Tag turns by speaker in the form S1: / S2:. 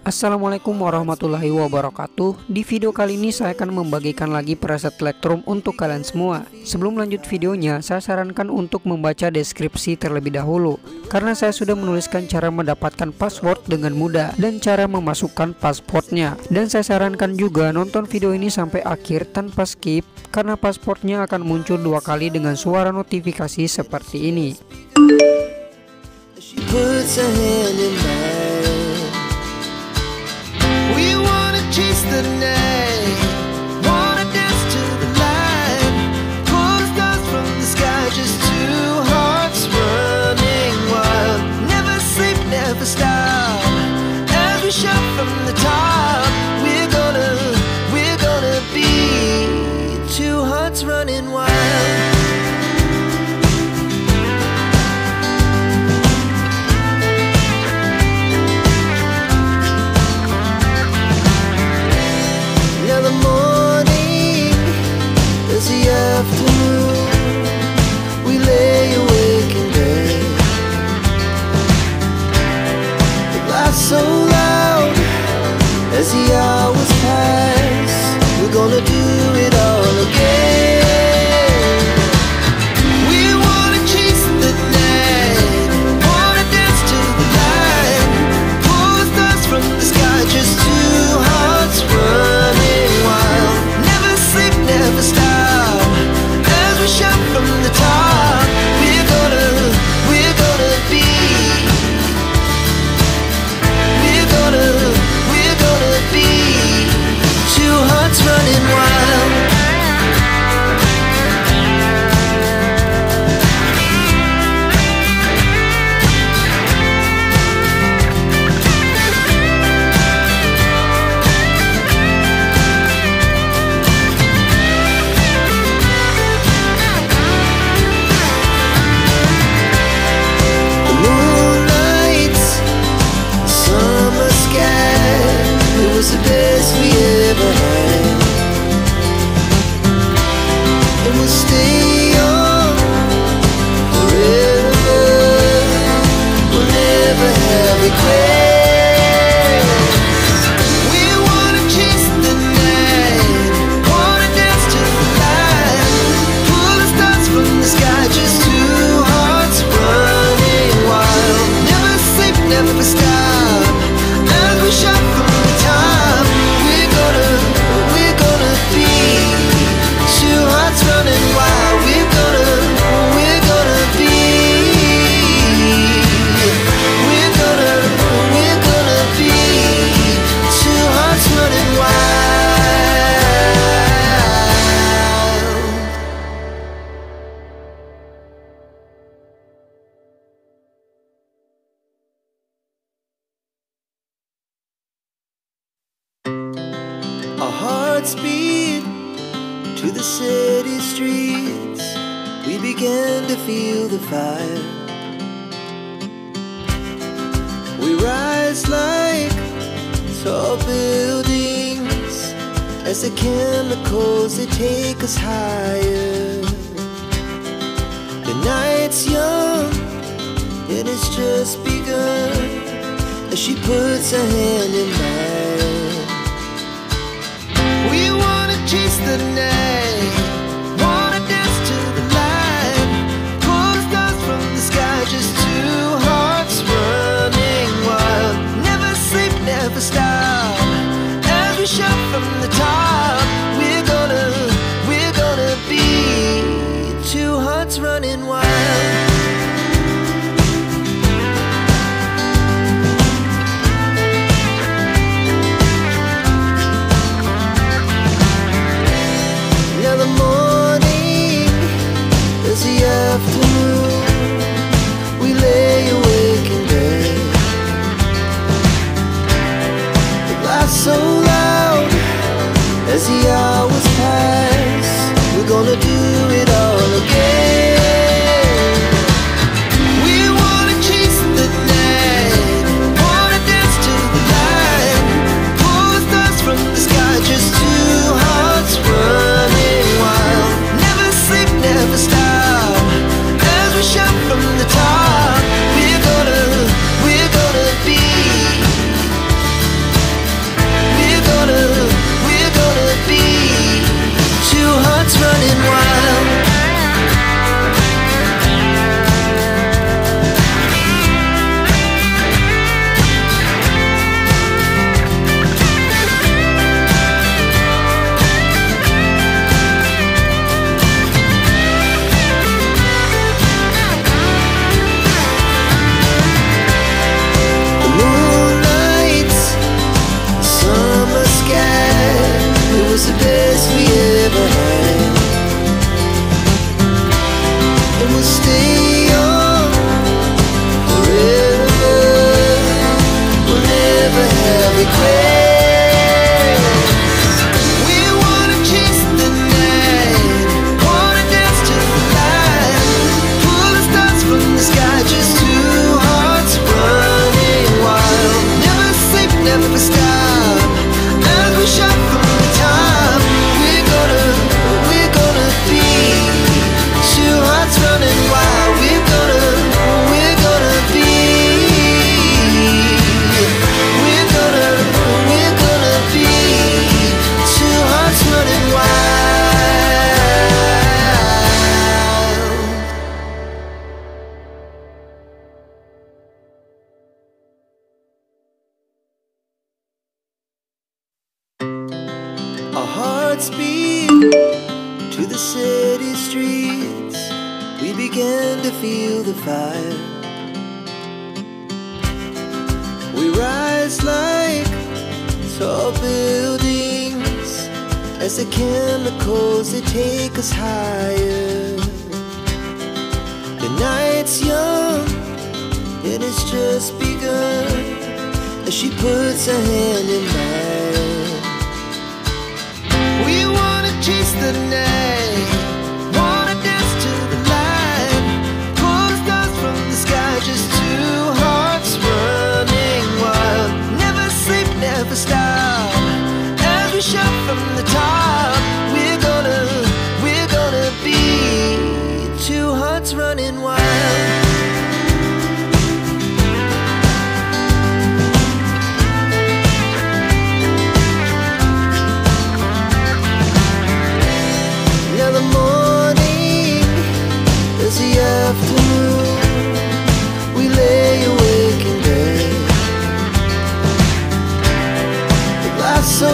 S1: Assalamualaikum warahmatullahi wabarakatuh. Di video kali ini saya akan membagikan lagi preset Lightroom untuk kalian semua. Sebelum lanjut videonya, saya sarankan untuk membaca deskripsi terlebih dahulu, karena saya sudah menuliskan cara mendapatkan password dengan mudah dan cara memasukkan passwordnya. Dan saya sarankan juga nonton video ini sampai akhir tanpa skip, karena passwordnya akan muncul 2 kali dengan suara notifikasi seperti ini.
S2: Chase the night, wanna dance to the light, pull the stars from the sky, just two hearts running wild. Never sleep, never stop, as we shout from the top. We're gonna be two hearts running wild. We lay awake in bed. The laughs so loud as the hours pass. We're gonna do it all again. We wanna chase the night, wanna dance to the light, pull the stars from the sky, just two hearts running wild. Never sleep, never stop, shout from the top. We're gonna be. We're gonna be two hearts running wild. The best we ever had, and we'll stay young forever. We'll never have regrets. We wanna chase the night, wanna dance to the light, pull the stars from the sky, just two hearts running wild. Never sleep, never stop, as we shout from the top. Running wild, we're gonna be. We're gonna be two hearts running wild. Our hearts beat to the city streets, we began to feel the fire. We rise like tall buildings as the chemicals, they take us higher. The night's young and it's just begun, as she puts her hand in mine. We wanna chase the night, wanna dance to the light, pull the stars from the sky, just two hearts running wild. Never sleep, never stop, as we shout from the top. We're gonna be two hearts running wild. The morning is the afternoon. We lay awake in bed. The laughs so loud as the hours pass. We're gonna do it all again. We wanna chase the night, wanna dance to the light, pull the stars from the sky, just two hearts running wild. Never sleep, never stop, as we shout from the top. We're gonna be. regrets. We wanna chase the night, wanna dance to the light, pull the stars from the sky, just two hearts running wild. Never sleep, never stop, as we shot from the top. We're gonna be two hearts running wild. We're gonna be. We're gonna be two hearts running wild. Our hearts beat to the city streets. We began to feel the fire. We rise like tall buildings as the chemicals, they take us higher. The night's young and it's just begun as she puts her hand in mine. We wanna chase the night, wanna dance to the light, pull the stars from the sky, just two hearts running wild. Never sleep, never stop, as we shout from the top. We're gonna be two hearts running wild. Now the morning is the afternoon. We lay awake in bed. It lasts so